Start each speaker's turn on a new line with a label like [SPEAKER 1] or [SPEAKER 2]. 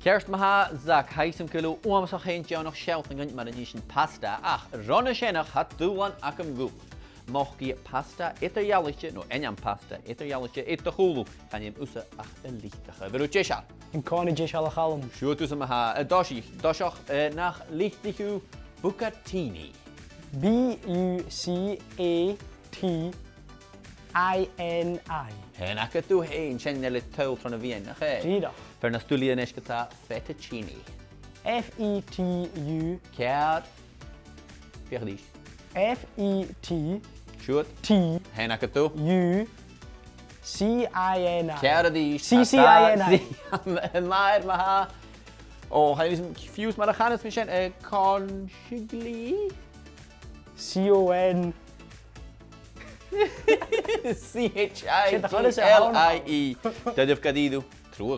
[SPEAKER 1] Kerst maha Zach heisem kilo oamsa geen jou nog shelting maar een pasta. Ach, ronne shenach hat duan akum gu. Mocht je pasta eter jalletje, no enjam pasta eter jalletje eter hulu. Kan je usse ach een lichtige. Wil je jesha?
[SPEAKER 2] In kone jesha Callum.
[SPEAKER 1] Shoot tussen maha doshach nach lichtige bucatini.
[SPEAKER 2] B-U-C-A-T-I-N-I.
[SPEAKER 1] En ik het doe heen, channel tuil van de wien.
[SPEAKER 2] Gida.
[SPEAKER 1] Per nastulia neskata fettuccine.
[SPEAKER 2] F-E-T-U.
[SPEAKER 1] Keer. Verdies.
[SPEAKER 2] F-E-T.
[SPEAKER 1] Shoot.
[SPEAKER 2] T.
[SPEAKER 1] En ik het doe.
[SPEAKER 2] U. C-I-N-I.
[SPEAKER 1] Keer die.
[SPEAKER 2] C-C-I-N-I.
[SPEAKER 1] Maar maha. Oh, hij is een fios, maar dan gaan het misschien conchigli.
[SPEAKER 2] C-O-N.
[SPEAKER 1] C-H-I-G-L-I-E. Dat heb ik al. True,